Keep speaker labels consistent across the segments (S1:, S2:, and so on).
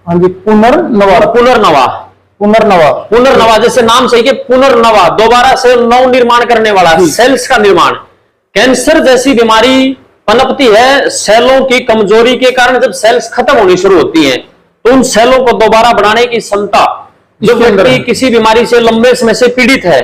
S1: हाँ जी, पुनर्नवा।
S2: पुनर्नवा,
S1: पुनर्नवा,
S2: पुनर्नवा जैसे नाम सही के पुनर्नवा, दोबारा से नव निर्माण करने वाला, सेल्स का निर्माण। कैंसर जैसी बीमारी पनपती है सेलों की कमजोरी के कारण। जब सेल्स खत्म होनी शुरू होती हैं तो उन सेलों को दोबारा बनाने की क्षमता, जो व्यक्ति किसी बीमारी से लंबे समय से पीड़ित है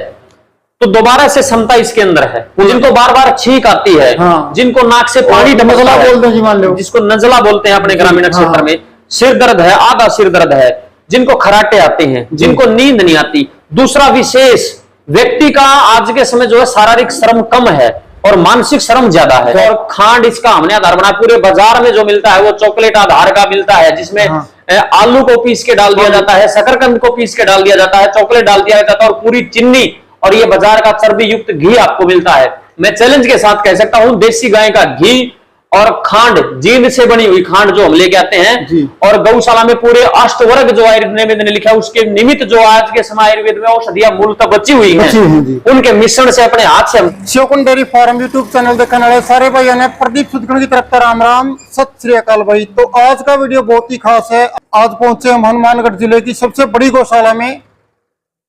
S2: तो दोबारा से क्षमता इसके अंदर है। जिनको बार बार छींक आती है,
S1: हाँ।
S2: जिनको नाक से पानी
S1: नजला बोलते हैं जी, मान लो
S2: जिसको नजला बोलते हैं अपने ग्रामीण क्षेत्र में, सिर दर्द है, आधा सिर दर्द है, जिनको खराटे आते हैं, जिनको नींद नहीं आती। दूसरा विशेष, व्यक्ति का आज के समय जो है शारीरिक श्रम कम है और मानसिक श्रम ज्यादा है। और खांड इसका हमने आधार बना, पूरे बाजार में जो मिलता है वो चॉकलेट आधार का मिलता है, जिसमें आलू को पीस के डाल दिया जाता है, शकरकंद को पीस के डाल दिया जाता है, चॉकलेट डाल दिया जाता है और पूरी चीनी और ये बाजार का चर्बी युक्त घी आपको मिलता है। मैं चैलेंज के साथ कह सकता हूं, देसी गाय का घी और खांड, जींद से बनी हुई खांड जो हम लेके आते हैं, और गौशाला में पूरे अष्टवर्ग जो आयुर्वेद ने लिखा है उसके निमित्त जो आज के समय आयुर्वेद में औषधियां मूलतः बची हुई हैं, उनके मिश्रण से अपने हाथ से
S1: Shivkund dairy farm YouTube channel देखने वाले सारे भाइयों ने प्रदीप सुदगुण की तरफ राम राम, सत श्री अकाल भाई। तो आज का वीडियो बहुत ही खास है। आज पहुंचे हम हनुमानगढ़ जिले की सबसे बड़ी गौशाला में।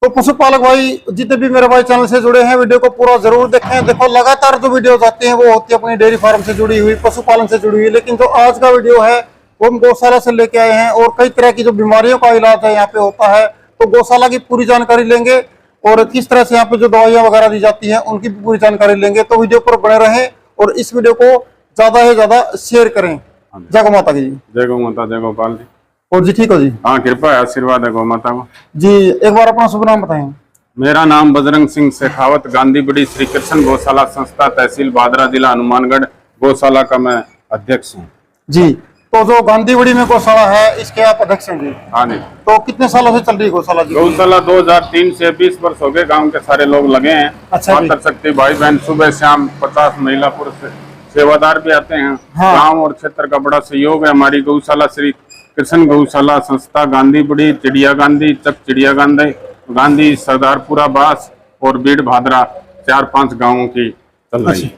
S1: तो पशुपालक भाई जितने भी मेरे भाई चैनल से जुड़े हैं, वीडियो को पूरा जरूर देखें। देखो लगातार जो वीडियो आती हैं वो होती है अपनी डेयरी फार्म से जुड़ी हुई, पशुपालन से जुड़ी हुई, लेकिन जो आज का वीडियो है वो हम गौशाला से लेके आए हैं और कई तरह की जो बीमारियों का इलाज है यहाँ पे होता है। तो गौशाला की पूरी जानकारी लेंगे और किस तरह से यहाँ पे जो दवाइयाँ वगैरह दी जाती है उनकी पूरी जानकारी लेंगे। तो वीडियो पर बने रहें और इस वीडियो को ज्यादा से ज्यादा शेयर करें। जय गौ माता की जी।
S3: जय गौ माता, जय गोपाल जी।
S1: और जी ठीक हो जी?
S3: हाँ, कृपा है, आशीर्वाद है गौ माता को
S1: जी। एक बार अपना शुभ नाम बताएं।
S3: मेरा नाम बजरंग सिंह शेखावत, गांधी बड़ी श्री कृष्ण गौशाला संस्था, तहसील भादरा, जिला हनुमानगढ़, गौशाला का मैं अध्यक्ष हूँ
S1: जी। तो जो गांधी बड़ी में गौशाला है इसके आप अध्यक्ष हैं जी?
S3: हाँ जी।
S1: तो कितने सालों से चल रही है गौशाला जी?
S3: गौशाला 2003 से 20 वर्ष हो गए, गांव के सारे लोग लगे हैं।
S1: अच्छा,
S3: मातर शक्ति भाई बहन सुबह शाम 50 महिला पुरुष सेवादार भी आते हैं।
S1: हाँ।
S3: गाँव और क्षेत्र का बड़ा सहयोग है। हमारी गौशाला श्री कृष्ण गौशाला संस्था गांधी बड़ी, चिड़िया गांधी, चक चिड़िया गांधी, सरदारपुरा बास और बीड़ भादरा 4-5 गांवों की चल रही है।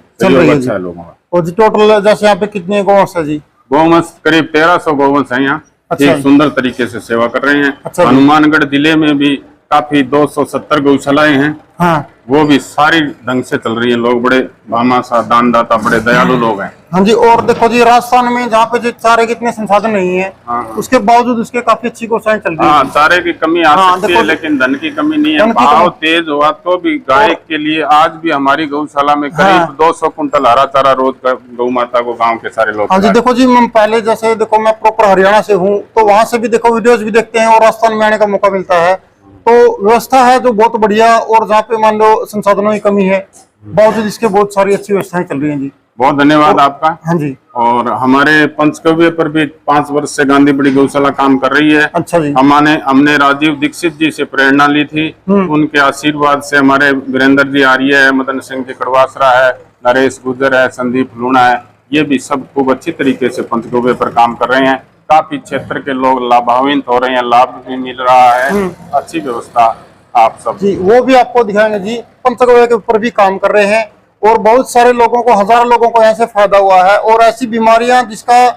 S3: अच्छा लोगों का।
S1: और टोटल जैसे यहाँ पे कितने गौवंश है जी?
S3: गौवंश करीब 1300 गौवंश है यहाँ।
S1: अच्छा।
S3: सुंदर तरीके से सेवा कर रहे हैं।
S1: अच्छा।
S3: हनुमानगढ़ जिले में भी काफी 270 गौशालाएं हैं।
S1: हाँ।
S3: वो भी सारी ढंग से चल रही है। लोग बड़े भामाशाह, दानदाता, बड़े दयालु लोग हैं।
S1: हाँ जी। और देखो जी, राजस्थान में जहाँ पे जो चारे के इतने संसाधन नहीं है, उसके बावजूद उसके काफी अच्छी गौशालाएं चल रही है।
S3: हाँ, चारे की कमी आ सकती है लेकिन धन की कमी नहीं है। भाव तेज हुआ तो भी गाय के लिए आज भी हमारी गौशाला में करीब 200 कुंटल हरा चारा रोज का गौ माता को गाँव के सारे लोग।
S1: हाँ जी। देखो जी, मैं पहले जैसे देखो मैं प्रॉपर हरियाणा से हूँ, तो वहाँ से भी देखो वीडियोज भी देखते हैं और राजस्थान में आने का मौका मिलता है। तो व्यवस्था है जो बहुत बढ़िया, और जहाँ पे मान लो संसाधनों की कमी है बावजूद इसके बहुत सारी अच्छी व्यवस्थाएं चल रही हैं जी।
S3: बहुत धन्यवाद आपका।
S1: हाँ जी।
S3: और हमारे पंचकव्य पर भी 5 वर्ष से गांधी बड़ी गौशाला काम कर रही है।
S1: अच्छा जी।
S3: हमने राजीव दीक्षित जी से प्रेरणा ली थी। उनके आशीर्वाद से हमारे वीरेंद्र जी आर्य है, मदन सिंह जी कड़वासरा है, नरेश गुजर है, संदीप लूणा है, ये भी सब खूब अच्छी तरीके से पंचकव्य पर काम कर रहे हैं। काफी क्षेत्र के लोग लाभान्वित हो रहे हैं, लाभ भी मिल रहा है। अच्छी व्यवस्था आप सब
S1: जी, वो भी आपको दिखाएंगे जी। पंचगव्य के ऊपर भी काम कर रहे हैं और बहुत सारे लोगों को, हजारों लोगों को यहाँ से फायदा हुआ है। और ऐसी बीमारियां जिसका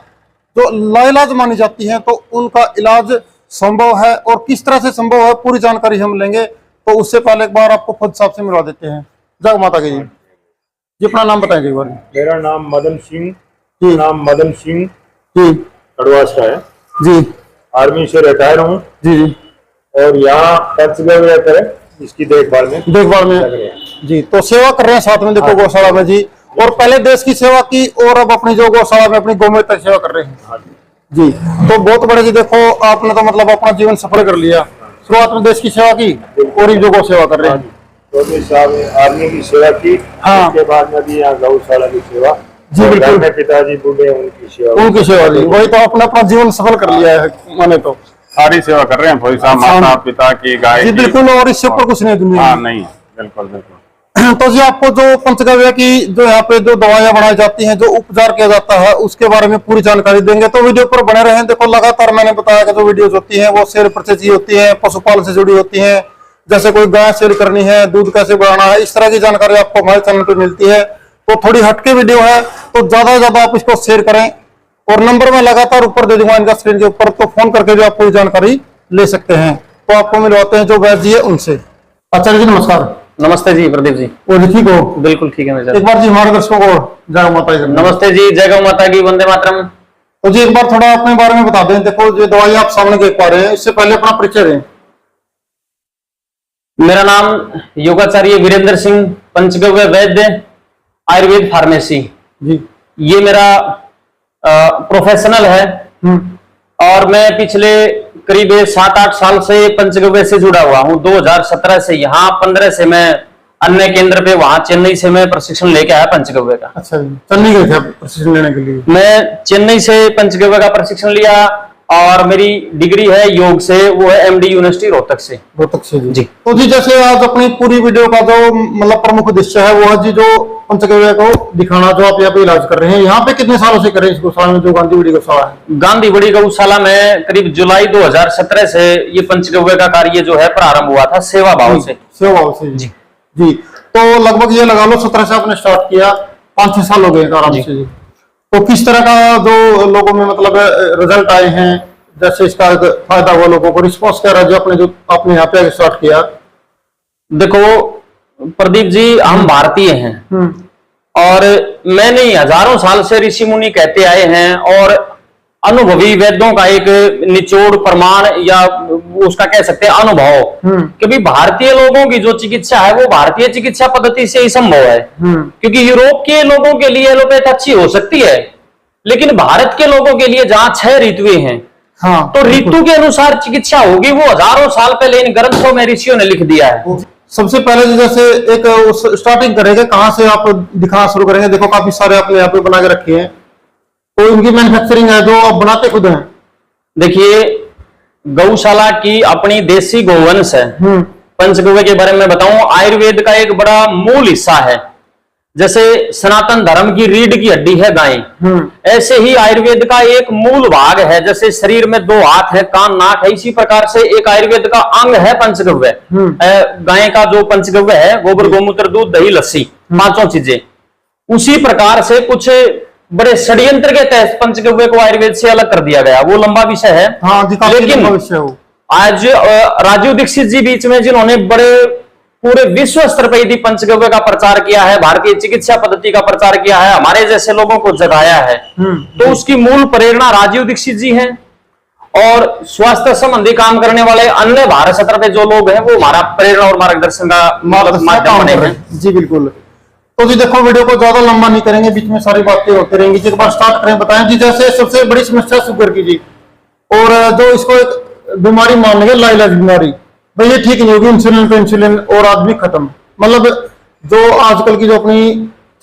S1: जो लाइलाज मानी जाती हैं, तो उनका इलाज संभव है और किस तरह से संभव है पूरी जानकारी हम लेंगे। तो उससे पहले एक बार आपको खुद साहब से मिलवा देते हैं। जय माता की जी। अपना नाम बताएं जी।
S4: मेरा नाम मदन सिंह
S1: जी।
S4: नाम मदन सिंह
S1: जी
S4: कड़वासरा है
S1: जी।
S4: आर्मी से रिटायर हूँ
S1: जी जी।
S4: और यहाँ पंचगव्य करें इसकी देखभाल में
S1: जी। तो सेवा कर रहे हैं साथ में देखो गौशाला में जी। और पहले देश की सेवा की और अब अपनी जो गौशाला में अपनी गौ तक सेवा कर रहे हैं जी। तो बहुत बड़े जी। देखो आपने तो मतलब अपना जीवन सफल कर लिया। शुरुआत में देश की सेवा की और इन जो गौ सेवा कर रहे हैं।
S4: तो आर्मी की सेवा की, उसके बाद में भी यहाँ गौशाला की सेवा
S1: जी। बिल्कुल।
S4: पिताजी बूढ़े उनकी सेवा
S1: दी। वही तो अपना जीवन सफल कर लिया है माने तो।
S3: सारी सेवा कर रहे हैं भाई साहब, माता पिता की, गाय
S1: जी। बिल्कुल। और इससे ऊपर कुछ नहीं दुनिया।
S3: हाँ, नहीं, बिल्कुल बिल्कुल।
S1: तो जी आपको जो पंचगव्य की जो यहाँ पे जो दवाइयाँ बनाई जाती हैं, जो उपचार किया जाता है, उसके बारे में पूरी जानकारी देंगे। तो वीडियो पर बने रहें। देखो लगातार मैंने बताया कि जो वीडियोस होती हैं वो शेयर परचेज होती है, पशुपालन से जुड़ी होती है। जैसे कोई गाय सेल करनी है, दूध कैसे बढ़ाना है, इस तरह की जानकारी आपको हमारे चैनल पर मिलती है। तो थोड़ी हटके वीडियो है, तो ज्यादा से ज्यादा आप इसको शेयर करें और नंबर मैं लगातार ऊपर दे दूंगा इनका स्क्रीन के ऊपर, तो फोन करके भी आप पूरी जानकारी ले सकते हैं। तो आपको मिलवाते हैं जो वैद्य जी है उनसे। आचार्य जी नमस्कार।
S2: नमस्ते जी प्रदीप जी।
S1: और ठीक हो?
S2: बिल्कुल ठीक है मेजर।
S1: एक बार जी हमारे दर्शकों को जय माता दी।
S2: नमस्ते जी, जय गौ माता की, वंदे मातरम।
S1: तो जी एक बार थोड़ा अपने बारे में बता दें। देखो जो दवाई आप सामने देख पा रहे हैं, इससे पहले अपना परिचय दें।
S2: मेरा नाम योगाचार्य वीरेंद्र सिंह, पंचगव्य वैद्य, आयुर्वेद फार्मेसी,
S1: जी
S2: ये मेरा प्रोफेशनल है। और मैं पिछले करीब 7-8 साल से पंचगव्य से जुड़ा हुआ हूँ। 2017 से यहाँ, 15 से मैं अन्य केंद्र पे, वहां चेन्नई से मैं प्रशिक्षण लेके आया पंचगव्य का।
S1: अच्छा जी, चेन्नई गए थे आप प्रशिक्षण लेने के लिए?
S2: मैं चेन्नई से पंचगव्य का प्रशिक्षण लिया और मेरी डिग्री है योग से, वो है एमडी यूनिवर्सिटी रोहतक से।
S1: रोहतक से जी।
S2: जी।
S1: तो जी जैसे आज अपनी पूरी वीडियो का जो मतलब प्रमुख उद्देश्य है वो है जी जो पंचगव्य को दिखाना, जो आप यहाँ पे इलाज कर रहे हैं। यहाँ पे कितने सालों से कर रहे हैं इस गौशाला में, जो गांधी बड़ी गौशाला है?
S2: गांधी बड़ी गौशाला में करीब जुलाई 2017 से ये पंचगव्य का कार्य जो है प्रारंभ हुआ था, सेवा भाव से।
S1: सेवा भाव से जी। जी तो लगभग ये लगा लो 17 से आपने स्टार्ट किया, 5-6 साल हो गए आराम से जी। तो किस तरह का जो लोगों में मतलब रिजल्ट आए हैं, जैसे इसका फायदा हुआ लोगों को, रिस्पॉन्स क्या रहा जो आपने यहाँ पे स्टार्ट किया?
S2: देखो प्रदीप जी, हम भारतीय हैं और मैं नहीं, हजारों साल से ऋषि मुनि कहते आए हैं और अनुभवी वैद्यों का एक निचोड़ प्रमाण या उसका कह सकते हैं अनुभव कि भी भारतीय लोगों की जो चिकित्सा है वो भारतीय चिकित्सा पद्धति से ही संभव है। क्योंकि यूरोप के लोगों के लिए एलोपैथ अच्छी हो सकती है, लेकिन भारत के लोगों के लिए जहां 6 ऋतुएं हैं,
S1: हाँ,
S2: तो ऋतु के अनुसार चिकित्सा होगी, वो हजारों साल पहले इन ग्रंथों में ऋषियों ने लिख दिया है।
S1: सबसे पहले जैसे एक स्टार्टिंग करेंगे, कहां से आप दिखाना शुरू करेंगे? देखो काफी सारे आपने यहाँ पे बना के रखे हैं, तो इनकी मैन्युफैक्चरिंग है जो आप बनाते खुद हैं?
S2: देखिए, गौशाला की अपनी देसी गोवंश है। पंचगव्य के बारे में बताऊं, आयुर्वेद का एक बड़ा मूल हिस्सा है। जैसे सनातन धर्म की रीढ़ की हड्डी है गाय, ऐसे ही आयुर्वेद का एक मूल भाग है। जैसे शरीर में 2 हाथ है, कान, नाक है, इसी प्रकार से एक आयुर्वेद का अंग है पंचगव्य। गाय का जो पंचगव्य है, गोबर, गोमूत्र, दूध, दही, लस्सी, 5 चीजें। उसी प्रकार से कुछ बड़े षड्यंत्र के तहत पंचगव्य को आयुर्वेद से अलग कर दिया गया, वो लंबा विषय है।
S1: हाँ,
S2: लेकिन आज राजीव दीक्षित जी बीच में, जिन्होंने बड़े पूरे विश्व स्तर पर यदि पंचगव्य का प्रचार किया है, भारतीय चिकित्सा पद्धति का प्रचार किया है, हमारे जैसे लोगों को जगाया है, तो उसकी मूल प्रेरणा राजीव दीक्षित जी हैं। और स्वास्थ्य संबंधी काम करने वाले अन्य भारत सत्र पे जो लोग हैं, वो हमारा प्रेरणा और मार्गदर्शन का माध्यम बने हैं।
S1: जी बिल्कुल। तो जी देखो, वीडियो को ज्यादा लंबा नहीं करेंगे, बीच में सारी बातें होती रहेंगी। जी एक बार स्टार्ट करें, बताएं जी। जैसे सबसे बड़ी समस्या शुगर की जी, और जो इसको एक बीमारी मान लेंगे, लाइलाज बीमारी, भाई ये ठीक नहीं होगी, इंसुलिन पे इंसुलिन और आदमी खत्म। मतलब जो आजकल की जो अपनी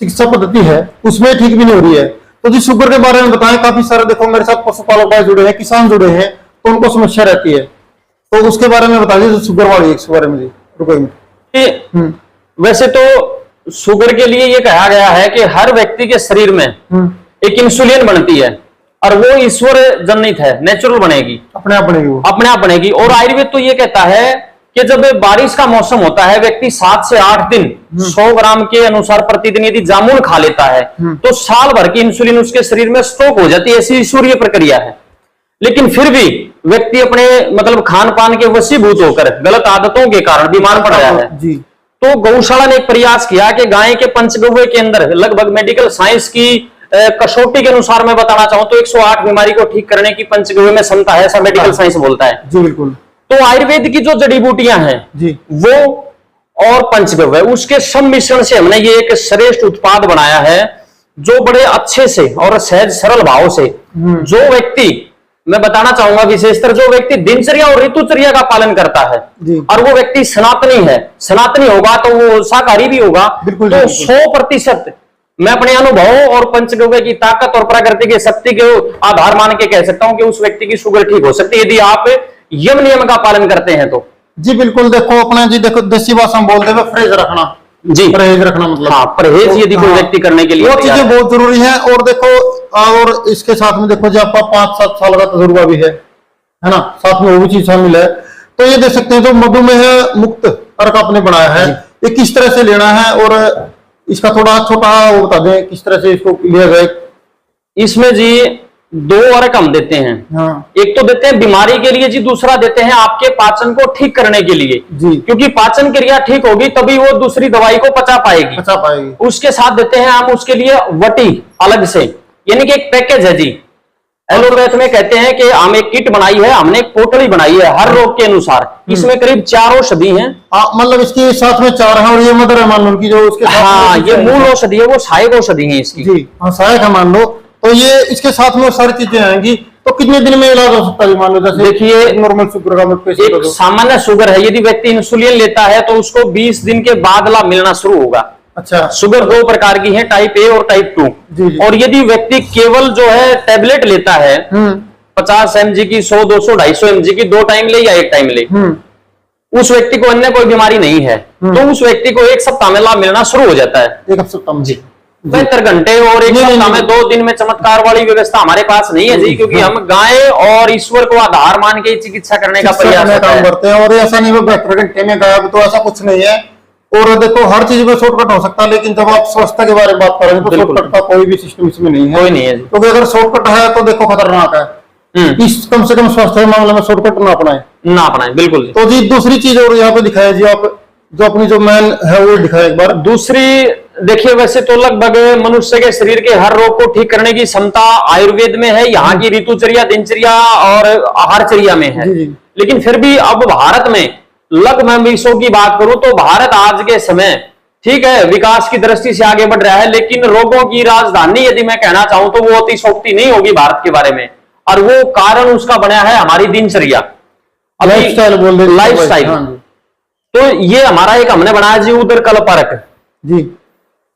S1: चिकित्सा पद्धति है उसमें ठीक भी नहीं हो रही है। तो जी शुगर के बारे में बताएं। काफी सारे देखो मेरे साथ पशुपालक भाई जुड़े हैं, किसान जुड़े हैं, तो उनको समस्या रहती है, तो उसके बारे में बताइए जो शुगर वाली है, इसके बारे में जी रुको।
S2: वैसे तो शुगर के लिए ये कहा गया है कि हर व्यक्ति के शरीर में एक इंसुलिन बनती है और वो ईश्वर जनित है, नेचुरल बनेगी,
S1: अपने आप बनेगी, वो
S2: अपने आप बनेगी। और आयुर्वेद तो ये कहता है कि जब बारिश का मौसम होता है, व्यक्ति 7 से 8 दिन 100 ग्राम के अनुसार प्रतिदिन यदि जामुन खा लेता है, तो साल भर की इंसुलिन उसके शरीर में स्टॉक हो जाती है। ऐसी ईश्वरीय प्रक्रिया है। लेकिन फिर भी व्यक्ति अपने मतलब खान पान के वशीभूत होकर गलत आदतों के कारण बीमार पड़ रहा है
S1: जी।
S2: तो गौशाला ने एक प्रयास किया कि गाय के पंचगव्य के अंदर लगभग मेडिकल साइंस की कसौटी के अनुसार मैं बताना चाहूं तो 108 बीमारी को ठीक करने की पंचगव्य में क्षमता है, ऐसा मेडिकल साइंस बोलता है।
S1: जी बिल्कुल।
S2: तो आयुर्वेद की जो जड़ी बूटियां हैं
S1: जी,
S2: वो और पंचगव्य, उसके सम्मिश्रण से हमने ये एक श्रेष्ठ उत्पाद बनाया है, जो बड़े अच्छे से और सहज सरल भाव से जो व्यक्ति, मैं बताना चाहूंगा विशेषकर जो व्यक्ति दिनचर्या और ऋतुचर्या का पालन करता है और वो व्यक्ति सनातनी है, सनातनी होगा तो वो शाकाहारी भी होगा, तो 100% मैं अपने अनुभव और पंचगव्य की ताकत और प्रकृति की शक्ति के आधार मान के कह सकता हूं कि उस व्यक्ति की शुगर ठीक हो सकती है यदि आप यम नियम का पालन करते हैं तो।
S1: जी बिल्कुल। देखो अपना जी देखो देसी भाषा में बोलते हैं परहेज रखना। जी परहेज रखना मतलब,
S2: हाँ परहेज यदि कोई व्यक्ति करने के लिए,
S1: वो चीजें बहुत जरूरी है। और देखो और इसके साथ में देखो जी आपका 5-7 साल का तजुर्बा भी है ना, साथ में वो भी चीज शामिल है। तो ये देख सकते हैं जो मधुमेह मुक्त अर्क आपने बनाया है, ये किस तरह से लेना है और इसका थोड़ा छोटा वो बता दें किस तरह से इसको लिया जाए।
S2: इसमें जी दो और रकम देते हैं।
S1: हाँ
S2: एक तो देते हैं बीमारी के लिए जी, दूसरा देते हैं आपके पाचन को ठीक करने के लिए
S1: जी।
S2: क्योंकि पाचन क्रिया ठीक होगी तभी वो दूसरी दवाई को पचा पाएगी।
S1: बचा पाएगी।
S2: उसके साथ देते हैं हम उसके लिए वटी अलग से, यानी कि एक पैकेज है जी। एलोपैथ में कहते हैं कि हम एक किट बनाई है, हमने एक पोटली बनाई है हर रोग के अनुसार। इसमें करीब 4 औषधि हैं।
S1: मतलब इसके साथ में 4 है और ये मदर है मान लो उनकी जो उसके साथ
S2: हाँ,
S1: में
S2: ये मूल औषधि है, वो सहायक औषधि है इसकी।
S1: जी हाँ, सहायक है मान लो। तो ये इसके साथ में सारी चीजें आएंगी। तो कितने दिन में इलाज हो सकता है मान लो? जैसे
S2: देखिए,
S1: नॉर्मल शुगर का पेशेंट
S2: एक सामान्य शुगर है, यदि व्यक्ति इंसुलिन लेता है तो उसको 20 दिन के बाद लाभ मिलना शुरू होगा।
S1: अच्छा,
S2: शुगर 2 प्रकार की है, टाइप ए और टाइप 2।
S1: जी।
S2: और यदि व्यक्ति केवल जो है टैबलेट लेता है 50 mg की, 100, 200, 250 mg की 2 टाइम ले या 1 टाइम ले, उस व्यक्ति को अन्य कोई बीमारी नहीं है तो उस व्यक्ति को 1 सप्ताह में लाभ मिलना शुरू हो जाता है।
S1: 1 सप्ताह जी,
S2: 72 घंटे और 1 सप्ताह में 2 दिन में चमत्कार वाली व्यवस्था हमारे पास नहीं है जी, क्योंकि हम गाय और ईश्वर को आधार मान के चिकित्सा करने का प्रयास
S1: काम करते हैं। और ऐसा नहीं है 72 घंटे में गायब, तो ऐसा कुछ नहीं है। और देखो हर चीज में शॉर्टकट हो सकता है, लेकिन जब आप स्वास्थ्य के बारे में बात करेंगे तो शॉर्टकट का कोई भी सिस्टम इसमें नहीं है।
S2: कोई नहीं है जी।
S1: क्योंकि अगर शॉर्टकट है तो देखो खतरनाक है। इस कम से कम स्वास्थ्य के मामले में शॉर्टकट ना अपनाए,
S2: ना अपनाए, बिल्कुल।
S1: तो जी दूसरी चीज और यहाँ पे दिखाया जी, आप जो अपनी जो मैन है वो दिखाया एक बार।
S2: दूसरी देखिए, वैसे तो लगभग मनुष्य के शरीर के हर रोग को ठीक करने की क्षमता आयुर्वेद में है, यहाँ की ऋतुचर्या, दिनचर्या और आहारचर्या में है।
S1: जी।
S2: लेकिन फिर भी अब भारत में लगभग मैं विश्व की बात करूं तो भारत आज के समय ठीक है विकास की दृष्टि से आगे बढ़ रहा है, लेकिन रोगों की राजधानी यदि मैं कहना चाहूं तो वो अतिशोक्ति नहीं होगी भारत के बारे में। और वो कारण उसका बना है हमारी दिनचर्या,
S1: लाइफस्टाइल बोल रहे,
S2: लाइफस्टाइल। तो ये हमारा एक हमने बनाया जी उदर कल्परक
S1: जी।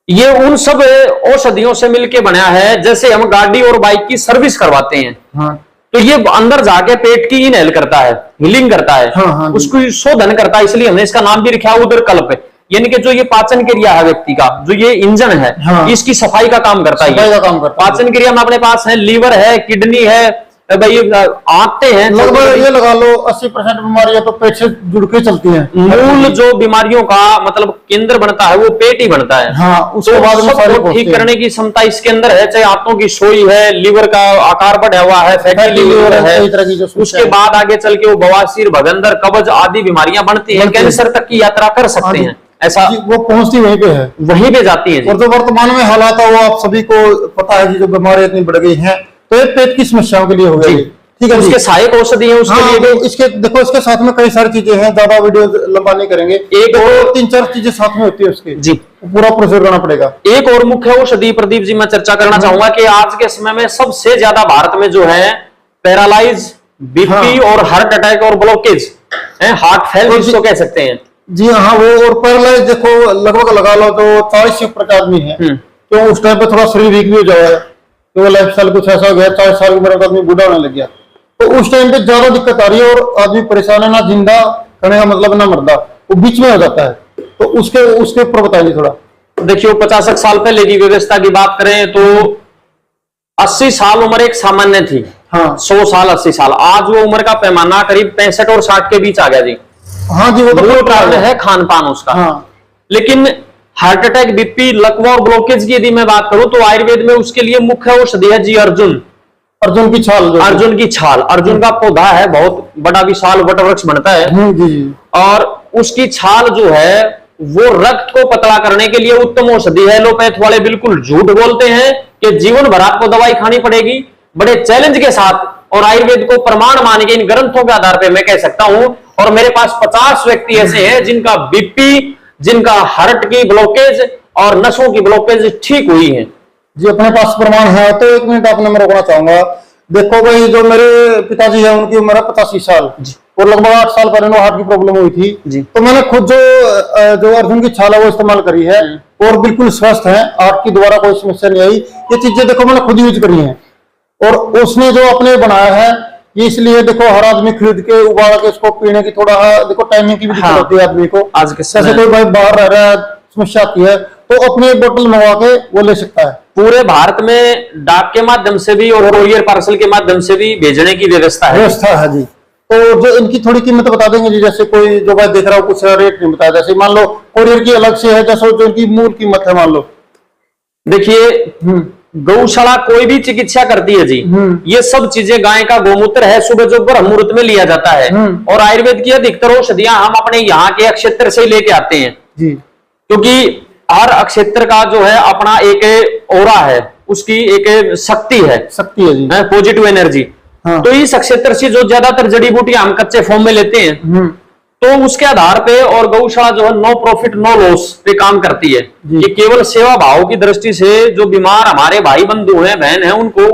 S2: ये उन सब औषधियों से मिलके बना है। जैसे हम गाड़ी और बाइक की सर्विस करवाते हैं
S1: हाँ।
S2: तो ये अंदर जाके पेट की इनहेल करता है, हीलिंग करता है,
S1: हाँ,
S2: उसको शोधन करता है, इसलिए हमने इसका नाम भी रखा है उदर कल्प। यानी कि जो ये पाचन क्रिया है व्यक्ति का, जो ये इंजन है,
S1: हाँ।
S2: इसकी सफाई का काम करता है।
S1: सफाई का काम करता है।
S2: पाचन क्रिया में अपने पास है लीवर है, किडनी है, भाई आंतें हैं।
S1: लगभग ये लगा लो 80% बीमारियां तो पेट से जुड़ के चलती हैं।
S2: मूल जो बीमारियों का मतलब केंद्र बनता है वो पेट ही बनता है।
S1: हाँ, उसके बाद में सारे
S2: सबको ठीक करने की क्षमता इसके अंदर है, चाहे आंतों की सोई है, लीवर का आकार बढ़ा हुआ है, फैटी लीवर है,
S1: कई तरह की जो
S2: उसके बाद आगे चल के वो बवासीर, भगंदर, कब्ज आदि बीमारियां बनती हैं, कैंसर तक की यात्रा कर सकते हैं। ऐसा
S1: वो पहुंचती वहीं पे है,
S2: वहीं पे जाती है।
S1: और जो वर्तमान में हालात है वो आप सभी को पता है जी, जो बीमारियां इतनी बढ़ गई हैं तो ये पेट की समस्याओं के लिए हो गई। ठीक है,
S2: उसके सहायक औषधि है उसके
S1: हाँ,
S2: लिए भी।
S1: इसके देखो इसके साथ में कई सारी चीजें हैं, ज्यादा वीडियो लंबा नहीं करेंगे।
S2: एक और
S1: 3-4 चीजें साथ में होती है उसके
S2: जी,
S1: पूरा प्रोसीजर करना पड़ेगा।
S2: एक और मुख्य औषधि प्रदीप जी मैं चर्चा करना चाहूंगा कि आज के समय में सबसे ज्यादा भारत में जो है पैरालाइज, बीपी और हार्ट अटैक और ब्लॉकेज है, हार्ट फेल जिसको कह सकते हैं
S1: जी हाँ। वो और पैरालाइज देखो लगभग लगा लो तो 40 से ऊपर के आदमी है, तो उस टाइम पे थोड़ा शरीर वीक भी हो जाए, तो लाइफ स्टाइल कुछ ऐसा हो गया, 40 साल की उम्र का आदमी बूढ़ा होने लग गया, तो उस टाइम पे ज्यादा दिक्कत आ रही है और आदमी परेशान है, ना जिंदा करने का मतलब ना मरदा, वो बीच में हो जाता है। तो उसके ऊपर बताइए थोड़ा।
S2: देखिए 50 साल पहले की व्यवस्था की बात करें तो 80 साल उम्र एक सामान्य थी।
S1: हाँ
S2: 100 साल 80 साल, आज वो उम्र का पैमाना करीब 65 और 60 के बीच आ गया जी।
S1: हाँ जी, वो तो
S2: मूल कारण है खान पान उसका।
S1: हाँ।
S2: लेकिन हार्ट अटैक, बीपी, लकवा और ब्लॉकेज की यदि मैं बात करूं तो आयुर्वेद में उसके लिए मुख्य औषधि है जी अर्जुन
S1: की छाल।
S2: अर्जुन की छाल, अर्जुन का पौधा है, बहुत बड़ा विशाल वटवृक्ष बनता है।
S1: जी।
S2: और उसकी छाल जो है वो रक्त को पतला करने के लिए उत्तम औषधि है। एलोपैथ वाले बिल्कुल झूठ बोलते हैं कि जीवन भर आपको दवाई खानी पड़ेगी, बड़े चैलेंज के साथ, और आयुर्वेद को प्रमाण मान के इन ग्रंथों के आधार पर मैं कह सकता हूं। और मेरे पास 50 व्यक्ति ऐसे हैं जिनका बीपी, जिनका हार्ट की ब्लॉकेज और नसों की ब्लॉकेज ठीक हुई है
S1: जी, अपने पास प्रमाण है। तो 1 मिनट आपने मैं रोकना चाहूंगा। देखो भाई, जो मेरे पिताजी है उनकी उम्र है 85 साल और लगभग 8 साल पहले हार्ट की प्रॉब्लम हुई थी
S2: जी।
S1: तो मैंने खुद जो अर्जुन की छाल है वो इस्तेमाल करी है और बिल्कुल स्वस्थ है, हार्ट की द्वारा कोई समस्या नहीं आई। ये चीजें देखो मैंने खुद यूज करी है और उसने जो अपने बनाया है ये, इसलिए देखो हर आदमी खरीद के उबाल के उसको पीने की थोड़ा देखो टाइमिंग की भी दिक्कत होती है आदमी को।
S2: आज के
S1: जैसे कोई भाई बाहर रह रहा है, समस्या आती है तो अपनी बोतल मंगवा के वो ले सकता है।
S2: पूरे भारत में डाक के माध्यम से भी और कोरियर पार्सल के माध्यम से भी भेजने की व्यवस्था है
S1: जी। तो जो इनकी थोड़ी कीमत बता देंगे जी, जैसे कोई जो भाई देख रहा हो कुछ रेट नहीं बताया, जैसे मान लो कोरियर की अलग से है, जैसे जो इनकी मूल कीमत है मान लो।
S2: देखिए गौशाला कोई भी चिकित्सा करती है जी, ये सब चीजें गाय का गोमूत्र है, सुबह जो ब्रह्म मुहूर्त में लिया जाता है। और आयुर्वेद की अधिकतर औषधियां हम अपने यहाँ के अक्षेत्र से ही लेके आते हैं
S1: जी,
S2: क्योंकि हर अक्षेत्र का जो है अपना एक ओरा है, उसकी एक शक्ति है
S1: जी,
S2: पॉजिटिव एनर्जी।
S1: हाँ।
S2: तो इस अक्षेत्र से जो ज्यादातर जड़ी बूटियां हम कच्चे फॉर्म में लेते हैं, तो उसके आधार पे और गौशाला जो है नो प्रॉफिट नो लॉस पे काम करती है। ये केवल सेवा भाव की दृष्टि से जो बीमार हमारे भाई बंधु हैं, बहन हैं, उनको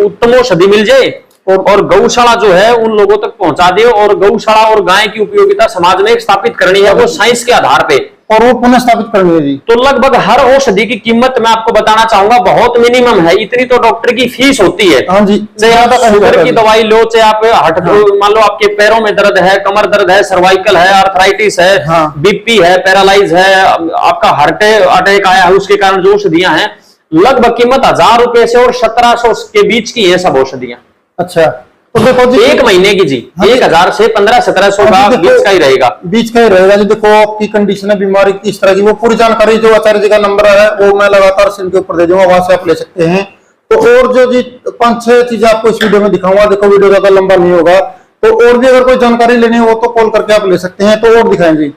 S2: उत्तम औषधि मिल जाए और गौशाला जो है उन लोगों तक पहुंचा दे, और गौशाला और गाय की उपयोगिता समाज में स्थापित करनी है वो साइंस के आधार पे,
S1: और वो पुनः स्थापित करनी है जी।
S2: तो लगभग हर औषधि की कीमत मैं आपको बताना चाहूंगा बहुत मिनिमम है, इतनी तो डॉक्टर की फीस होती है।
S1: हाँ जी,
S2: चाहे आप शुगर की दवाई लो, चाहे आप हार्ट, मान लो आपके पैरों में दर्द है, कमर दर्द है, सर्वाइकल है, आर्थराइटिस है,
S1: हाँ।
S2: बीपी है, पैरालाइज है, आपका हार्ट अटैक आया है, उसके कारण जो औषधियां हैं लगभग कीमत 1000 रुपए से और 1700 के बीच की है सब औषधियां।
S1: अच्छा, तो देखो जी,
S2: एक महीने की जी,
S1: हाँ,
S2: 1000 से 1500-1700 का बीच का ही रहेगा।
S1: बीच का ही रहेगा जी। देखो आपकी कंडीशन है, बीमारी किस तरह की, वो पूरी जानकारी जो आचार्य जी का नंबर है वो मैं लगातार स्क्रीन के ऊपर दे दूंगा, वहां से आप ले सकते हैं। तो और जो जी 5-6 चीजें आपको इस वीडियो में दिखाऊंगा। देखो वीडियो ज्यादा लंबा नहीं होगा, तो और भी अगर कोई जानकारी लेनी हो तो कॉल करके आप ले सकते हैं। तो और दिखाएं जी।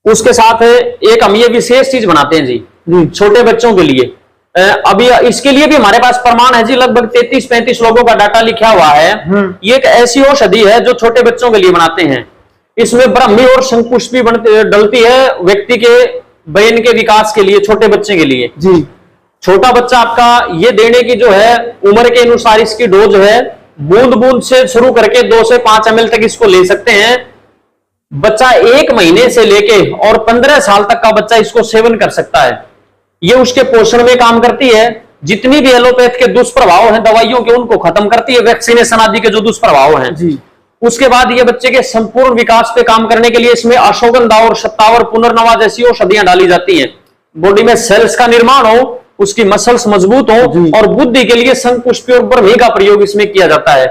S2: उसके साथ एक हम ये विशेष चीज बनाते हैं जी छोटे बच्चों के लिए। अभी इसके लिए भी हमारे पास प्रमाण है जी, लगभग 33-35 लोगों का डाटा लिखा हुआ है। ये एक ऐसी औषधि है जो छोटे बच्चों के लिए बनाते हैं। इसमें ब्राह्मी और शंकुष्पी डलती है व्यक्ति के ब्रेन के विकास के लिए, छोटे बच्चे के लिए
S1: जी।
S2: छोटा बच्चा आपका ये देने की जो है उम्र के अनुसार इसकी डोज है, बूंद बूंद से शुरू करके 2 से 5 ml तक इसको ले सकते हैं। बच्चा 1 महीने से लेके और 15 साल तक का बच्चा इसको सेवन कर सकता है। ये उसके पोषण में काम करती है, जितनी भी एलोपैथ के दुष्प्रभाव हैं दवाइयों के उनको खत्म करती है, वैक्सीनेशन आदि के जो दुष्प्रभाव हैं
S1: जी।
S2: उसके बाद ये बच्चे के संपूर्ण विकास पे काम करने के लिए इसमें अश्वगंधा और शतावर पुनर्नवा जैसी औषधियां डाली जाती हैं। बॉडी में सेल्स का निर्माण हो, उसकी मसल्स मजबूत हो, और बुद्धि के लिए शंकुष्पी और ब्रह्मी का प्रयोग इसमें किया जाता है।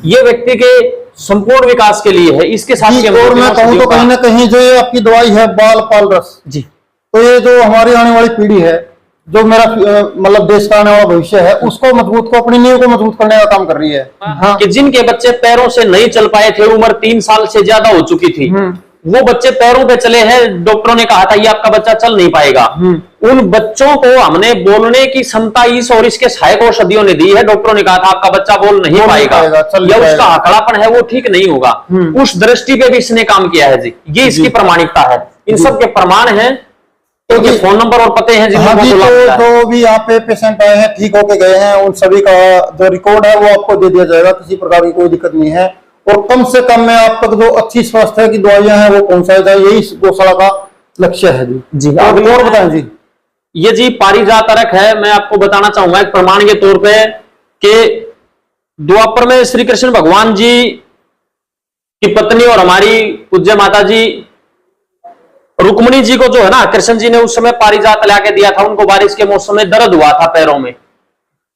S2: ये व्यक्ति के संपूर्ण विकास के लिए है। इसके साथ
S1: और मैं कहूँ तो कहीं ना कहीं जो ये आपकी दवाई है बाल पाल रस
S2: जी,
S1: तो ये जो हमारी आने वाली पीढ़ी है, जो मेरा मतलब देश का आने वाला भविष्य है, उसको मजबूत को, अपनी नींव को मजबूत करने का काम कर रही है।
S2: हाँ। कि जिनके बच्चे पैरों से नहीं चल पाए थे, उम्र 3 साल से ज्यादा हो चुकी थी, वो बच्चे पैरों पे चले हैं, डॉक्टरों ने कहा था ये आपका बच्चा चल नहीं पाएगा, उन बच्चों को हमने बोलने की क्षमता इस और इसके सहायक औषधियों ने दी है। डॉक्टरों ने कहा था आपका बच्चा बोल नहीं पाएगा या उसका आंकड़ापन है वो ठीक नहीं होगा, उस दृष्टि पे भी इसने काम किया है जी। ये इसकी प्रामाणिकता है, इन सब के प्रमाण है, क्योंकि फोन नंबर और पते हैं
S1: जो भी यहाँ पे पेशेंट आए हैं, ठीक होके गए हैं, उन सभी का जो रिकॉर्ड है वो आपको दे दिया जाएगा, किसी प्रकार की कोई दिक्कत नहीं है। और कम से कम में आप तक जो अच्छी स्वास्थ्य की दवाइयां हैं वो पहुंचाई जाए, यही गौशाला का लक्ष्य है जी।
S2: जी
S1: और बताएं जी।
S2: ये जी पारिजात अर्क है। मैं आपको बताना चाहूंगा एक प्रमाण के तौर पे कि द्वापर में श्री कृष्ण भगवान जी की पत्नी और हमारी पूज्य माता जी रुक्मणी जी को जो है ना, कृष्ण जी ने उस समय पारिजात लाके दिया था, उनको बारिश के मौसम में दर्द हुआ था पैरों में,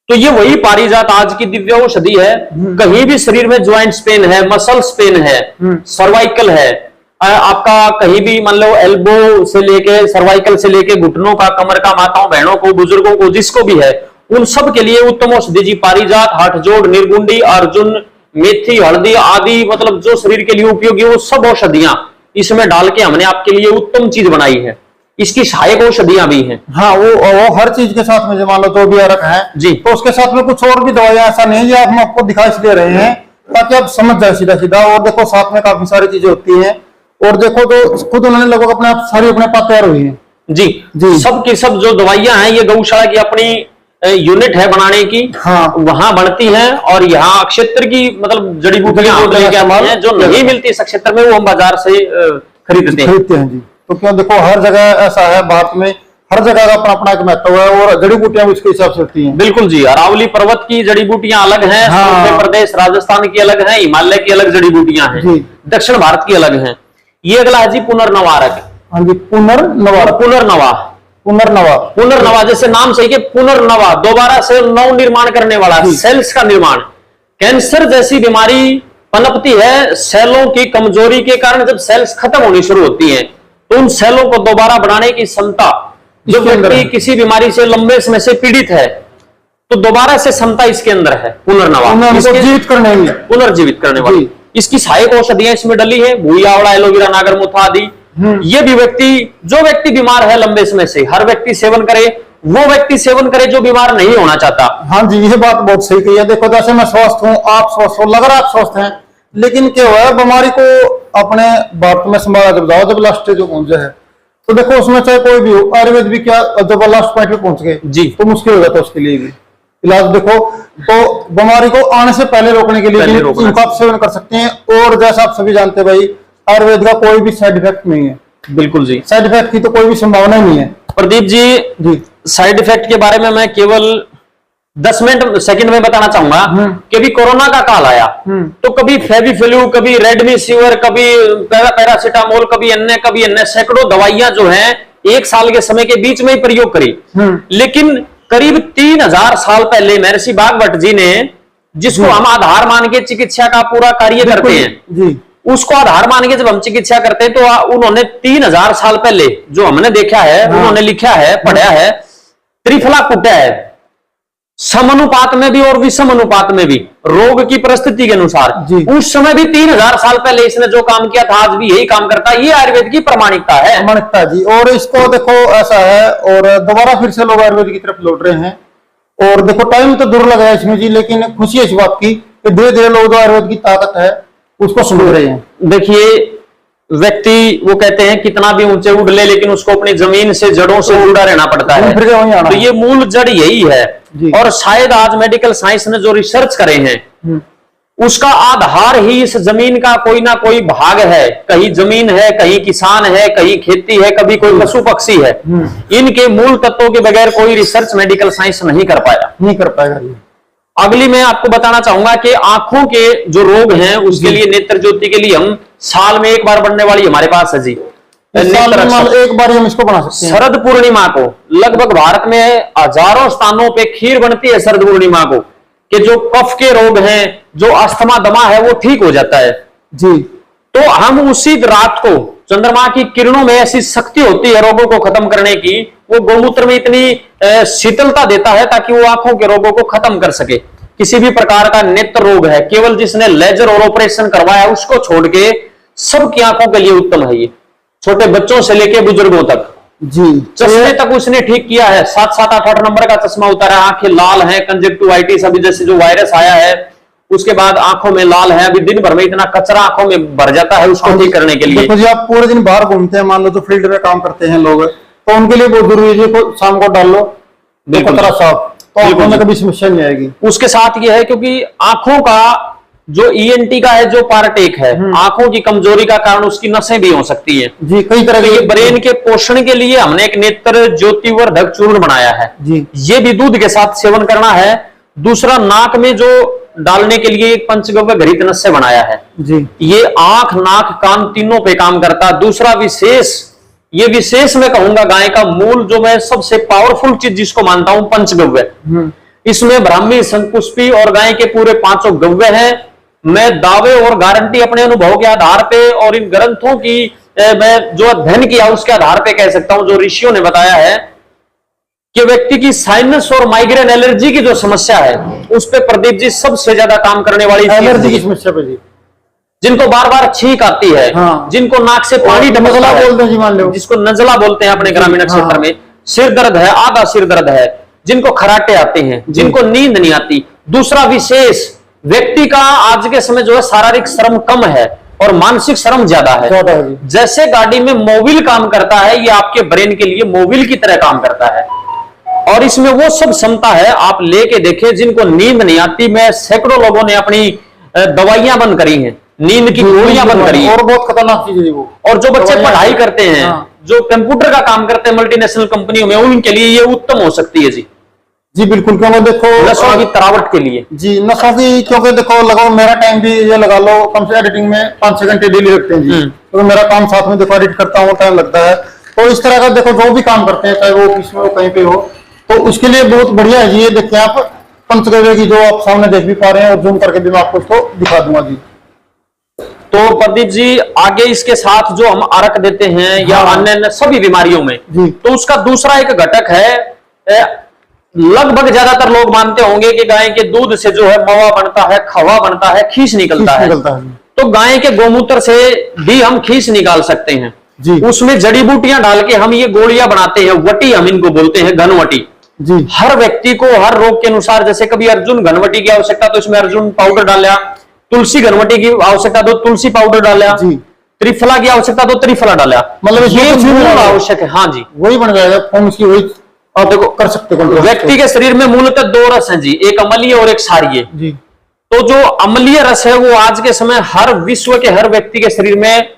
S2: तो ये वही पारिजात आज की दिव्य औषधि है। कहीं भी शरीर में ज्वाइंट्स पेन है, मसल्स पेन है, सर्वाइकल है, आपका कहीं भी मान लो एल्बो से लेके सर्वाइकल से लेके घुटनों का, कमर का, माताओं बहनों को, बुजुर्गों को, जिसको भी है, उन सब के लिए उत्तम औषधि जी पारिजात, हाथजोड़, निर्गुंडी, अर्जुन, मेथी, हल्दी आदि, मतलब जो शरीर के लिए उपयोगी वो सब औषधियां इसमें डाल के हमने आपके लिए उत्तम चीज बनाई है। इसकी सहायक औषधियां भी हैं।
S1: हाँ, वो हर चीज के साथ में, मान लो जो भी अर्क है
S2: जी,
S1: तो उसके साथ में कुछ और भी दवाइयां, ऐसा नहीं है, हम आपको दिखा इसलिए रहे हैं ताकि आप समझ जाए सीधा सीधा। और देखो साथ में काफी सारी चीजें होती हैं, और देखो तो खुद उन्होंने लोगों अपने आप सारी अपने पास तैयार हुई है
S2: जी जी। सब की सब जो दवाइयां हैं ये गौशाला की अपनी यूनिट है बनाने की, हाँ, वहां बनती हैं, और यहाँ क्षेत्र की मतलब जड़ी बूटियां हैं जो नहीं मिलती इस क्षेत्र में, वो हम बाजार से खरीदते हैं
S1: जी। तो क्यों देखो हर जगह ऐसा है, भारत में हर जगह का अपना अपना एक महत्व है, और जड़ी बूटियां भी उसके हिसाब से होती हैं।
S2: बिल्कुल जी, अरावली पर्वत की जड़ी बूटियां अलग हैं, मध्य प्रदेश राजस्थान की अलग हैं, हिमालय की अलग जड़ी बूटियां हैं, दक्षिण भारत की अलग हैं। ये अगला है जी पुनर्नवा अर्क।
S1: हाँ जी, पुनर्नवा
S2: पुनर्नवा जैसे नाम से कि पुनर्नवा, दोबारा से नव निर्माण करने वाला, सेल्स का निर्माण। कैंसर जैसी बीमारी पनपती है सेलों की कमजोरी के कारण। जब सेल्स खत्म होनी शुरू होती हैं तो उन सेलों को दोबारा बनाने की क्षमता, जो व्यक्ति किसी बीमारी से लंबे समय से पीड़ित है, तो दोबारा से क्षमता इसके अंदर है पुनर्नवा,
S1: जीवित करने में,
S2: पुनर्जीवित करने वाली। इसकी सहायक औषधियां इसमें डली है, भूई आवड़ा, एलोवेरा, नागरमुथा आदि। ये भी जो व्यक्ति बीमार है लंबे समय से, हर व्यक्ति सेवन करे, वो व्यक्ति सेवन करे जो बीमार नहीं होना चाहता।
S1: हाँ जी, ये बात बहुत सही कही है। देखो जैसे मैं स्वस्थ हूँ, आप स्वस्थ हो, लग रहा है आप स्वस्थ हैं, लेकिन क्या हुआ है, बीमारी को अपने भारत में संभाला जब जाओ, जब लास्ट स्टेज पहुंच जाए, तो देखो उसमें चाहे कोई भी हो, आयुर्वेद भी क्या, जब लास्ट पॉइंट पे पहुंच गए
S2: जी
S1: तो मुश्किल हो जाता है उसके लिए भी इलाज। देखो तो बीमारी को आने से पहले रोकने के लिए इनको आप सेवन कर सकते हैं। और जैसा आप सभी जानते हैं भाई, आयुर्वेद का कोई भी साइड इफेक्ट नहीं है।
S2: बिल्कुल जी,
S1: साइड इफेक्ट की तो कोई भी संभावना ही नहीं है।
S2: प्रदीप जी साइड इफेक्ट के बारे में मैं केवल 10 सेकंड में बताना चाहूंगा कि अभी कोरोना का काल आया तो कभी फेविफ्लू, कभी रेडमीसिविर, कभी पैरासिटामोल, कभी अन्य सैकड़ों दवाइयां जो हैं 1 साल के समय के बीच में ही प्रयोग करी। लेकिन करीब 3000 साल पहले महर्षि भागवत जी ने, जिसको हम आधार मान के चिकित्सा का पूरा कार्य करते हैं
S1: जी,
S2: उसको आधार मान के जब हम चिकित्सा करते हैं तो उन्होंने 3000 साल पहले जो हमने देखा है, उन्होंने लिखा है, पढ़ा है, त्रिफला कुटा है, समानुपात में भी और विषम अनुपात में भी, रोग की परिस्थिति के अनुसार। उस समय भी 3000 साल पहले इसने जो काम किया था आज भी यही काम करता है। ये आयुर्वेद की प्रमाणिकता है।
S1: प्रमाणिकता जी। और इसको देखो ऐसा है, और दोबारा फिर से लोग आयुर्वेद की तरफ लौट रहे हैं। और देखो टाइम तो दूर लगा है इसमें जी, लेकिन खुशी है इस बात की कि धीरे धीरे लोग जो आयुर्वेद की ताकत है उसको समझ रहे हैं।
S2: देखिए व्यक्ति वो कहते हैं कितना भी ऊंचे उड़ ले, लेकिन उसको अपनी जमीन से, जड़ों से जुड़ा रहना पड़ता है। तो ये मूल जड़ यही है। और शायद आज मेडिकल साइंस ने जो रिसर्च करे हैं उसका आधार ही इस जमीन का कोई ना कोई भाग है। कहीं जमीन है, कहीं किसान है, कहीं खेती है, कभी कोई पशु पक्षी है। इनके मूल तत्वों के बगैर कोई रिसर्च मेडिकल साइंस नहीं कर पाएगा। अगली मैं आपको बताना चाहूंगा कि आंखों के जो रोग हैं उसके लिए, नेत्र ज्योति के लिए हम साल में 1 बार बनने वाली हमारे पास है जी,
S1: एक बार हम इसको बना सकते हैं।
S2: शरद पूर्णिमा को लगभग भारत में हजारों स्थानों पे खीर बनती है शरद पूर्णिमा को, कि जो कफ के रोग हैं, जो अस्थमा दमा है, वो ठीक हो जाता है
S1: जी।
S2: तो हम उसी रात को, चंद्रमा की किरणों में ऐसी शक्ति होती है रोगों को खत्म करने की, वो गोमूत्र में इतनी शीतलता देता है ताकि वो आंखों के रोगों को खत्म कर सके। किसी भी प्रकार का नेत्र रोग है, केवल जिसने लेजर और ऑपरेशन करवाया उसको छोड़ के सबकी आंखों के लिए उत्तम है ये, छोटे बच्चों से लेके बुजुर्गों तक
S1: जी।
S2: चश्मे तक उसने ठीक किया है। 7-7, 8-8 नंबर का चश्मा उतारा, आंखें लाल हैं, कंजक्टिवाइटिस अभी जैसे जो वायरस आया है उसके बाद आंखों में लाल है, अभी दिन भर में इतना कचरा आंखों में भर जाता है, उसको ठीक करने के लिए।
S1: देखो जी, आप पूरे दिन बाहर घूमते हैं, मान लो तो फील्ड में काम करते हैं लोग, तो उनके लिए बहुत जरूरी है कि शाम को डाल लो कचरा साफ, तो आंखों में कभी समस्या नहीं आएगी।
S2: उसके साथ ये है क्योंकि आंखों का जो ईएनटी का है, जो पार्ट एक है, आंखों की कमजोरी का कारण उसकी नसें भी हो सकती है
S1: जी, कई तरह के।
S2: ब्रेन के पोषण के लिए हमने एक नेत्र ज्योतिवर्धक चूर्ण बनाया है
S1: जी।
S2: ये भी दूध के साथ सेवन करना है। दूसरा, नाक में जो डालने के लिए एक पंचगव्य घृत नस्य बनाया है
S1: जी।
S2: ये आंख, नाक, कान तीनों पे काम करता है। दूसरा विशेष मैं कहूंगा गाय का मूल, जो मैं सबसे पावरफुल चीज जिसको मानता हूं, पंचगव्य। इसमें ब्राह्मी, शंकुष्पी और गाय के पूरे 5 गव्य हैं। मैं दावे और गारंटी अपने अनुभव के आधार पे और इन ग्रंथों की मैं जो अध्ययन किया उसके आधार पे कह सकता हूं, जो ऋषियों ने बताया है कि व्यक्ति की साइनस और माइग्रेन एलर्जी की जो समस्या है उस पे प्रदीप जी सबसे ज्यादा काम करने वाली
S1: एलर्जी की समस्या पे जी,
S2: जिनको बार बार छींक आती है, जिनको नाक से पानी
S1: नजला बोलते हैं जी, मान लो
S2: जिसको नजला बोलते हैं अपने ग्रामीण क्षेत्र में, सिर दर्द है, आधा सिर दर्द है, जिनको खराटे आते हैं, जिनको नींद नहीं आती। दूसरा विशेष, व्यक्ति का आज के समय जो है शारीरिक श्रम कम है और मानसिक श्रम ज्यादा है। जैसे गाड़ी में मोबिल काम करता है, ये आपके ब्रेन के लिए मोबिल की तरह काम करता है और इसमें वो सब क्षमता है। आप लेके देखें, जिनको नींद नहीं आती, मैं सैकड़ों लोगों ने अपनी दवाइयां बंद करी हैं, नींद की गोलियां बंद करी,
S1: और बहुत खतरनाक चीज है वो।
S2: और जो बच्चे पढ़ाई करते हैं, जो कंप्यूटर का काम करते हैं मल्टीनेशनल कंपनियों में, उनके लिए ये उत्तम हो सकती है जी।
S1: जी बिल्कुल, क्योंकि देखो
S2: नसों की तरावट के लिए
S1: जी, नसों की, क्योंकि देखो लगाओ मेरा टाइम भी ये लगा लो, कम से एडिटिंग में 5-6 घंटे डेली लगते हैं जी, क्योंकि मेरा काम साथ में देखो एडिट करता हूँ, टाइम लगता है। तो इस तरह का देखो जो भी काम करते हैं, चाहे वो ऑफिस में हो, कहीं पे हो, तो उसके लिए बहुत बढ़िया है जी। ये देखिए आप पंचगव्य की, जो आप सामने देख भी पा रहे हैं, और जूम करके भी मैं आपको इसको दिखा दूंगा जी।
S2: तो प्रदीप जी आगे इसके साथ जो हम अर्क देते हैं या अन्य सभी बीमारियों में, तो उसका दूसरा एक घटक है लगभग ज्यादातर लोग मानते होंगे कि गाय के दूध से जो है मवा बनता है, खवा बनता है, खीस निकलता है। तो गाय के गोमूत्र से भी हम खीस निकाल सकते हैं
S1: जी।
S2: उसमें जड़ी बूटियां डाल के हम ये गोलियां बनाते हैं, वटी हम इनको बोलते हैं, घनवटी
S1: जी।
S2: हर व्यक्ति को हर रोग के अनुसार, जैसे कभी अर्जुन घनवटी की आवश्यकता तो इसमें अर्जुन पाउडर डाला, तुलसी घनवटी की आवश्यकता तो तुलसी पाउडर डाला
S1: जी।
S2: त्रिफला की आवश्यकता तो त्रिफला डाला,
S1: मतलब
S2: ये
S1: इसमें
S2: मूल
S1: कुछ
S2: आवश्यक है। हाँ जी,
S1: वही बन जाएगा फॉर्म की, वही आप देखो कर सकते हो।
S2: व्यक्ति के शरीर में मूलतः दो रस हैं जी, एक अम्लीय और एक क्षारीय।
S1: जी।
S2: तो जो अम्लीय रस है वो आज के समय हर विश्व के हर व्यक्ति के शरीर में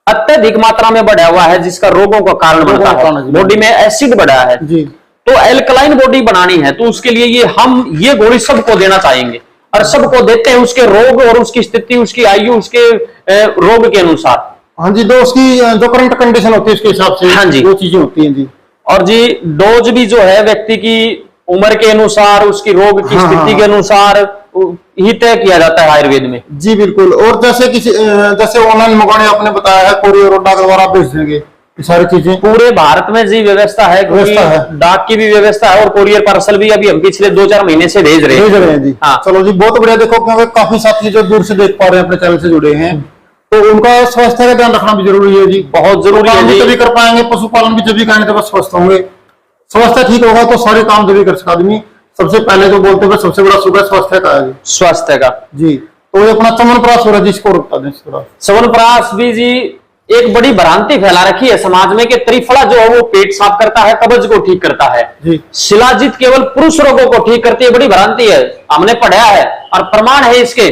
S2: अत्यधिक मात्रा में बढ़ा हुआ है, जिसका रोगों का कारण बनता है। बॉडी में एसिड बढ़ा है
S1: जी।
S2: तो एल्कलाइन बॉडी बनानी है, तो उसके लिए ये गोली सबको देना चाहेंगे और सबको देते हैं उसके रोग और उसकी स्थिति, उसकी आयु, उसके रोग के अनुसार।
S1: हाँ जी, तो उसकी जो करंट कंडीशन होती है उसके हिसाब से
S2: हाँ जी,
S1: वो चीजें होती हैं जी।
S2: और जी डोज भी जो है व्यक्ति की उम्र के अनुसार, उसकी रोग की स्थिति के अनुसार ही तय किया जाता है आयुर्वेद में।
S1: जी बिल्कुल। और जैसे जैसे ऑनलाइन मंगाने आपने बताया है, कोरियर और डाक द्वारा भेज देंगे ये सारी चीजें।
S2: पूरे भारत में जी व्यवस्था है,
S1: व्यवस्था है,
S2: डाक की भी व्यवस्था है और कोरियर पार्सल भी अभी हम पिछले 2-4 महीने से भेज रहे
S1: हैं जी।
S2: हाँ।
S1: चलो जी, बहुत बढ़िया। देखो क्योंकि काफी साथी जो दूर से देख पा रहे हैं, अपने चैनल से जुड़े हैं, तो उनका स्वास्थ्य का ध्यान रखना भी जरूरी है जी,
S2: बहुत जरूरी है जी।
S1: तभी कर पाएंगे, पशुपालन भी जब भी करेंगे तो बस स्वस्थ होंगे। स्वास्थ्य ठीक होगा तो सारे काम जब भी कर सकता आदमी। सबसे पहले जो बोलते हैं सबसे बड़ा सुख है स्वास्थ्य का है जी। स्वास्थ्य का जी। तो ये अपना च्यवनप्राश हो रहा है जिसको रोकता है
S2: च्यवनप्राश भी जी एक बड़ी भ्रांति फैला रखी है समाज में कि त्रिफला जो है वो पेट साफ करता है, कब्ज को ठीक करता है
S1: जी।
S2: शिलाजीत केवल पुरुष रोगों को ठीक करती है, बड़ी भ्रांति है। हमने पढ़ा है और प्रमाण है इसके।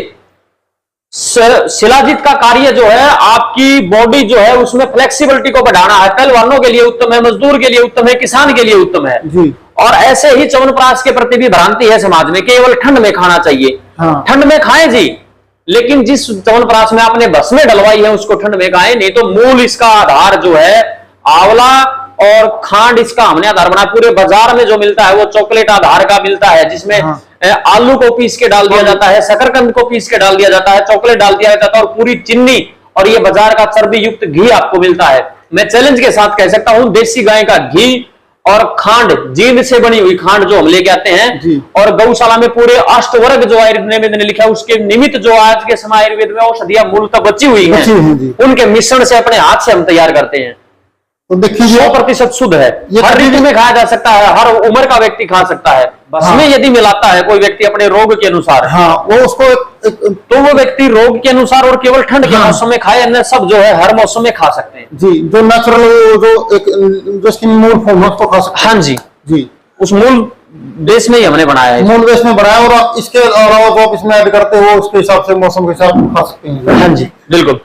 S2: शिलाजीत का कार्य जो है आपकी बॉडी जो है उसमें फ्लेक्सिबिलिटी को बढ़ाना है, पहलवानों के लिए उत्तम है, मजदूर के लिए उत्तम है, किसान के लिए उत्तम है
S1: जी।
S2: और ऐसे ही च्यवनप्राश के प्रति भी भ्रांति है समाज में, केवल ठंड में खाना चाहिए।
S1: हाँ।
S2: ठंड में खाएं जी, लेकिन जिस च्यवनप्राश में आपने भस्में डलवाई है उसको ठंड में खाएं, नहीं तो मूल इसका आधार जो है आंवला और खांड इसका हमने आधार बनाया। पूरे बाजार में जो मिलता है वो चॉकलेट आधार का मिलता है, जिसमें
S1: हाँ।
S2: आलू को पीस के डाल दिया जाता है, शकरकंद को पीस के डाल दिया जाता है, चॉकलेट डाल दिया जाता है और पूरी चीनी और ये बाजार का चर्बी युक्त घी आपको मिलता है। मैं चैलेंज के साथ कह सकता हूं देसी गाय का घी और खांड, जींद से बनी हुई खांड जो हम लेके आते हैं, और गौशाला में पूरे अष्टवर्ग जो आयुर्वेद ने लिखा है उसके निमित्त जो आज के समय आयुर्वेद में औषधियां मूलतः बची हुई हैं, उनके मिश्रण से अपने हाथ से हम तैयार करते हैं।
S1: तो देखिए
S2: 100% शुद्ध है, हर ऋतु में खाया जा सकता है, हर उम्र का व्यक्ति खा सकता है। बस में यदि मिलाता है कोई व्यक्ति अपने रोग के अनुसार,
S1: हाँ, वो उसको
S2: तो वो व्यक्ति रोग के अनुसार और केवल ठंड के मौसम में खाए, अन्य सब जो है हर मौसम में खा सकते हैं
S1: जी। जो नेचुरल जो एक जो इसकी मूल फॉर्म है उसको खा सकते हैं।
S2: हाँ जी
S1: जी।
S2: उस मूल देश में ही हमने बनाया है,
S1: मूल देश में बनाया, और इसके अलावा जो आप इसमें ऐड करते हो उसके हिसाब से मौसम के हिसाब से खा सकते हैं।
S2: हाँ जी बिल्कुल।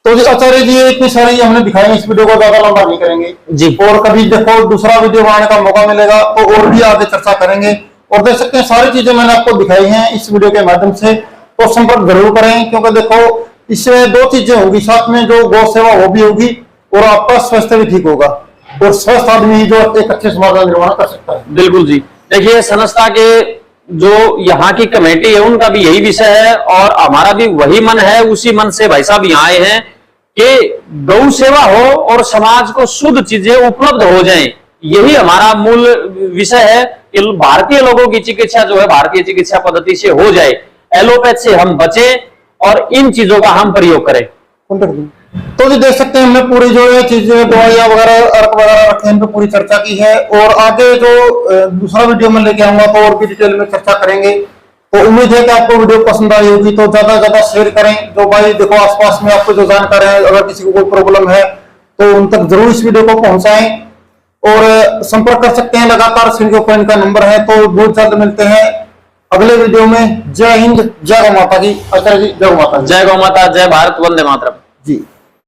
S1: तो जी आचार्य जी इतनी सारी हमने दिखाई, इस वीडियो को ज्यादा लंबा नहीं करेंगे
S2: जी,
S1: और कभी देखो दूसरा वीडियो बनाने का मौका मिलेगा तो और भी आगे चर्चा करेंगे। और देख सकते हैं सारी चीजें मैंने आपको दिखाई हैं इस वीडियो के माध्यम से, तो संपर्क जरूर करें, क्योंकि देखो इसमें दो चीजें होगी, साथ में जो गौ सेवा वो भी होगी और आपका स्वास्थ्य भी ठीक होगा, और स्वस्थ आदमी ही जो एक अच्छे समाज का निर्माण कर सकता है।
S2: बिल्कुल जी। देखिए संस्था के जो यहाँ की कमेटी है उनका भी यही विषय है और हमारा भी वही मन है, उसी मन से भाई साहब यहाँ आए हैं कि गौ सेवा हो और समाज को शुद्ध चीजें उपलब्ध हो जाएं। यही हमारा मूल विषय है कि भारतीय लोगों की चिकित्सा जो है भारतीय चिकित्सा पद्धति से हो जाए, एलोपैथ से हम बचें और इन चीजों का हम प्रयोग करें।
S1: तो जी देख सकते हैं हमने पूरी जो है चीजें दवाइयां वगैरह अर्क वगैरह रखे हैं, इन पे पूरी चर्चा की है, और आगे जो दूसरा वीडियो में लेके आऊंगा तो और भी डिटेल में चर्चा करेंगे। तो उम्मीद है कि आपको वीडियो पसंद आई होगी, तो ज्यादा से ज्यादा शेयर करें। जो भाई देखो आसपास में आपको जो जानकार है, अगर किसी को कोई प्रॉब्लम है तो उन तक जरूर इस वीडियो को पहुंचाएं और संपर्क कर सकते हैं लगातार, स्क्रीन के ऊपर इनका नंबर है। तो बहुत जल्द मिलते हैं अगले वीडियो में। जय हिंद, जय गौ माता की। आचार्य जी जय गौ माता,
S2: जय गौ माता, जय भारत, वंदे मातरम
S1: जी।